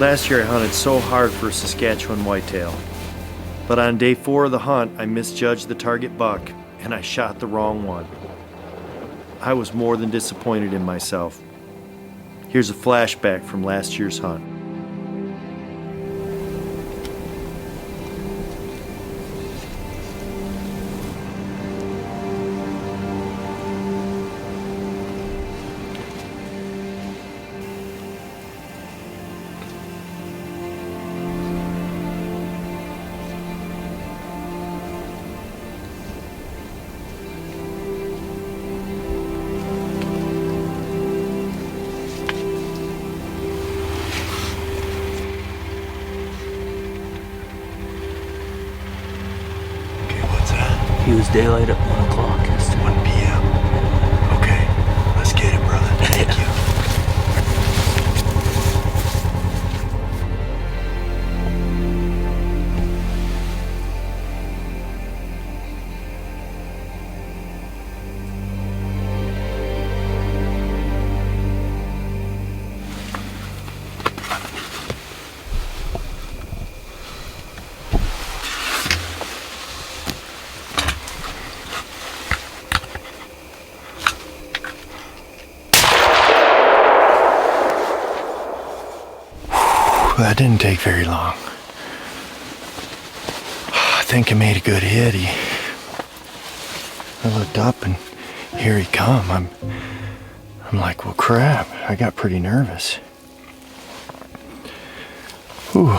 Last year I hunted so hard for a Saskatchewan whitetail, but on day 4 of the hunt I misjudged the target buck and I shot the wrong one. I was more than disappointed in myself. Here's a flashback from last year's hunt. He was daylight at 1 o'clock. 1 p.m. Okay, let's get it, brother. Thank you. That didn't take very long. I think I made a good hit. I looked up and here he come. I'm like, well, crap. I got pretty nervous. Whew.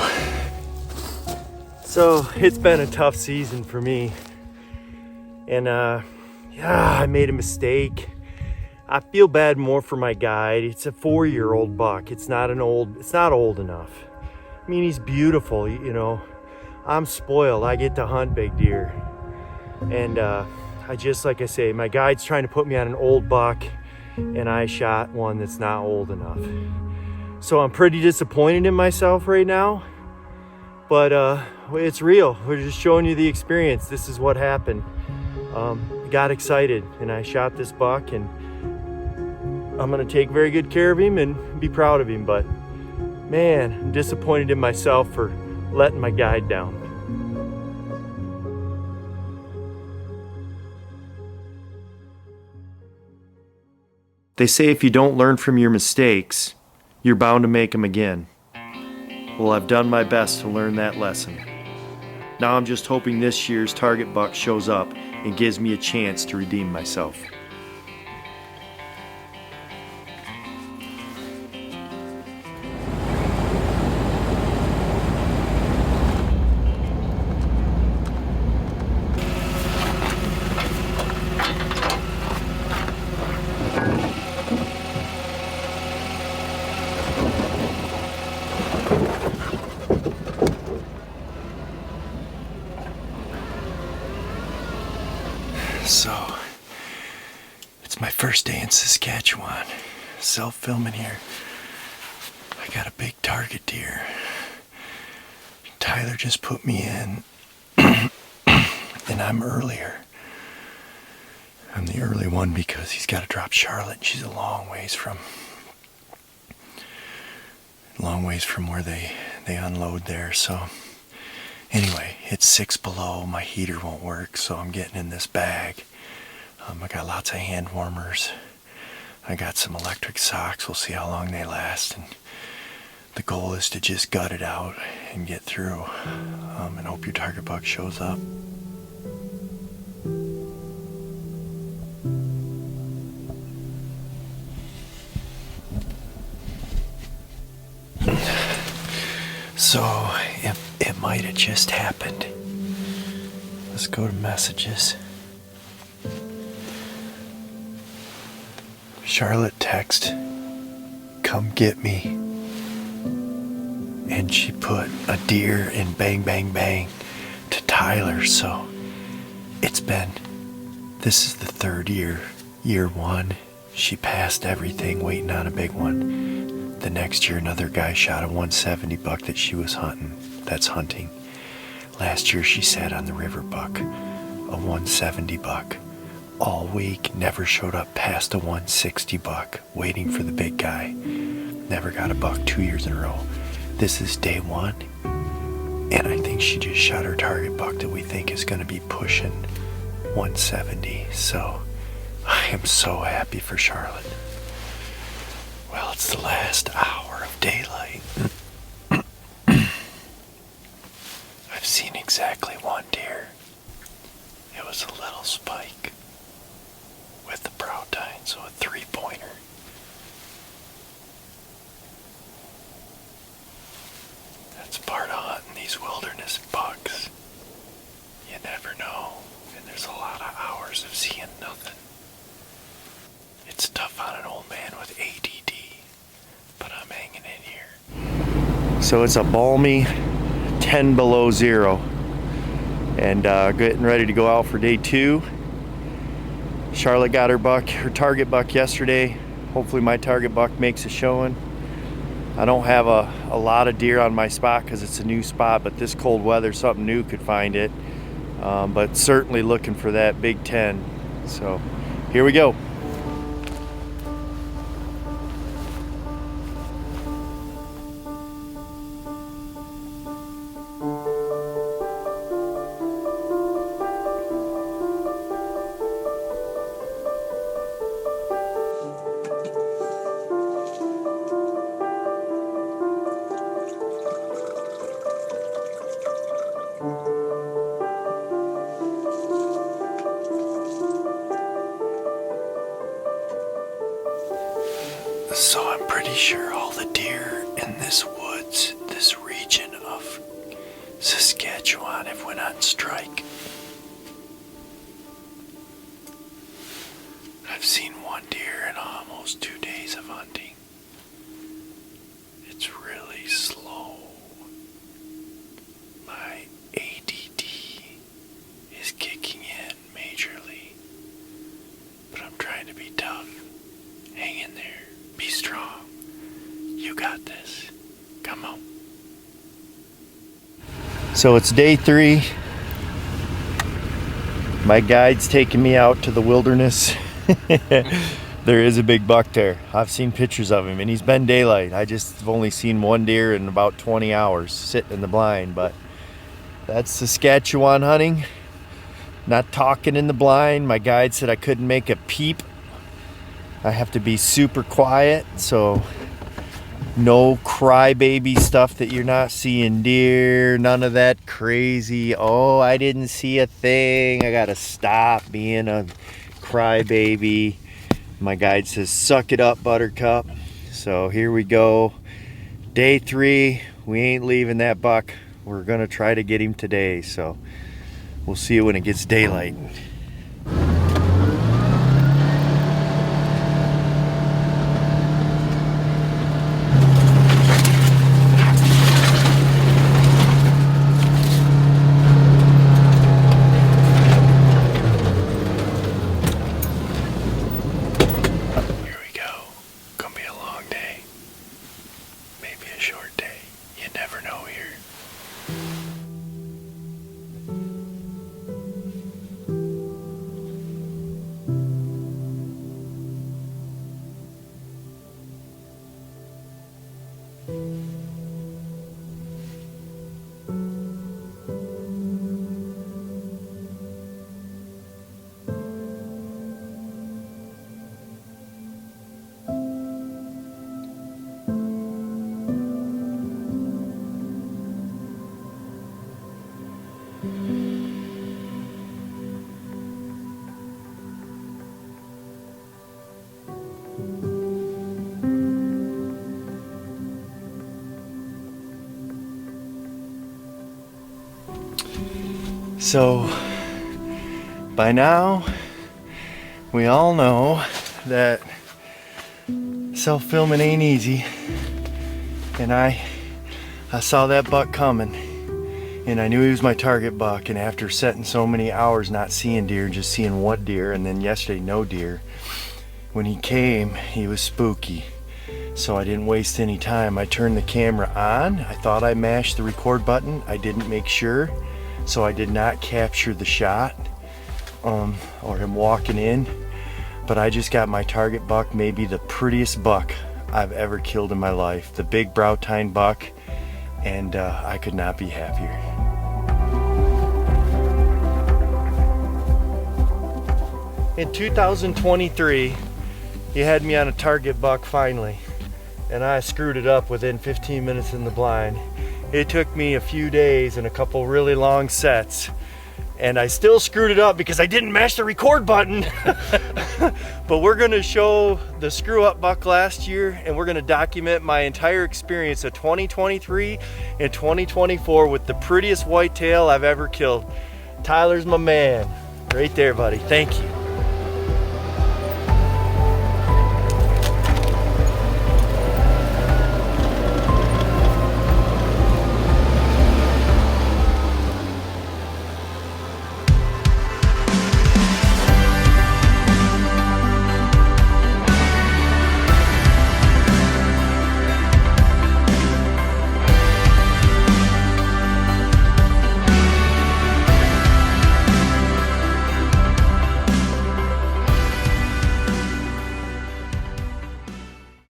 So it's been a tough season for me, and I made a mistake. I feel bad more for my guide. It's a 4-year-old buck. It's not old enough. I mean, he's beautiful, you know. I'm spoiled. I get to hunt big deer. And like I say, my guide's trying to put me on an old buck, and I shot one that's not old enough. So I'm pretty disappointed in myself right now. But it's real. We're just showing you the experience. This is what happened. I got excited, and I shot this buck, and I'm gonna take very good care of him and be proud of him, but man, I'm disappointed in myself for letting my guide down. They say if you don't learn from your mistakes, you're bound to make them again. Well, I've done my best to learn that lesson. Now I'm just hoping this year's target buck shows up and gives me a chance to redeem myself. So, it's my first day in Saskatchewan. Self-filming here. I got a big target deer. Tyler just put me in, and I'm earlier. I'm the early one because he's got to drop Charlotte, and she's a long ways from where they unload there. So anyway, it's 6 below. My heater won't work, so I'm getting in this bag. I got lots of hand warmers. I got some electric socks. We'll see how long they last. And the goal is to just gut it out and get through, and hope your target buck shows up. So, it might have just happened. Let's go to messages. Charlotte text, come get me. And she put a deer in bang, bang, bang to Tyler. So this is the 3rd year. Year 1, she passed everything, waiting on a big one. The next year, another guy shot a 170 buck that she was hunting. That's hunting. Last year, she sat on the river buck, a 170 buck. All week, never showed up past a 160 buck, waiting for the big guy. Never got a buck 2 years in a row. This is day 1, and I think she just shot her target buck that we think is going to be pushing 170. So I am so happy for Charlotte. Well, it's the last hour of daylight. I've seen exactly one deer. It was a little spike with the brow tine, so a 3-pointer. That's part of hunting these wilderness bucks. You never know, and there's a lot of hours of seeing nothing. It's tough on an old man with ADD, but I'm hanging in here. So it's a balmy 10 below 0, and getting ready to go out for day 2. Charlotte got her target buck yesterday. Hopefully my target buck makes a showing. I don't have a lot of deer on my spot because it's a new spot, but this cold weather, something new could find it. But certainly looking for that big 10. So here we go. So I'm pretty sure all the deer in this woods, this region of Saskatchewan, have went on strike. I've seen one deer in almost 2 days of hunting. It's really slow. My ADD is kicking in majorly, but I'm trying to be tough. Hang in there. Be strong. You got this. Come on. So it's day 3. My guide's taking me out to the wilderness. There is a big buck there. I've seen pictures of him, and he's been daylight. I just have only seen one deer in about 20 hours sitting in the blind, but that's Saskatchewan hunting. Not talking in the blind. My guide said I couldn't make a peep. I have to be super quiet, so no crybaby stuff that you're not seeing deer, none of that crazy, oh, I didn't see a thing, I gotta stop being a crybaby. My guide says, suck it up, buttercup. So here we go. Day 3, we ain't leaving that buck. We're gonna try to get him today, so we'll see you when it gets daylight. So by now we all know that self-filming ain't easy, and I saw that buck coming, and I knew he was my target buck, and after setting so many hours not seeing deer, just seeing one deer, and then yesterday no deer, when he came he was spooky. So I didn't waste any time. I turned the camera on. I thought I mashed the record button. I didn't make sure, so I did not capture the shot or him walking in, but I just got my target buck, maybe the prettiest buck I've ever killed in my life. The big brow tine buck. and I could not be happier. In 2023, he had me on a target buck finally, and I screwed it up within 15 minutes in the blind. It took me a few days and a couple really long sets, and I still screwed it up because I didn't mash the record button. But we're gonna show the screw up buck last year, and we're gonna document my entire experience of 2023 and 2024 with the prettiest whitetail I've ever killed. Tyler's my man. Right there, buddy. Thank you.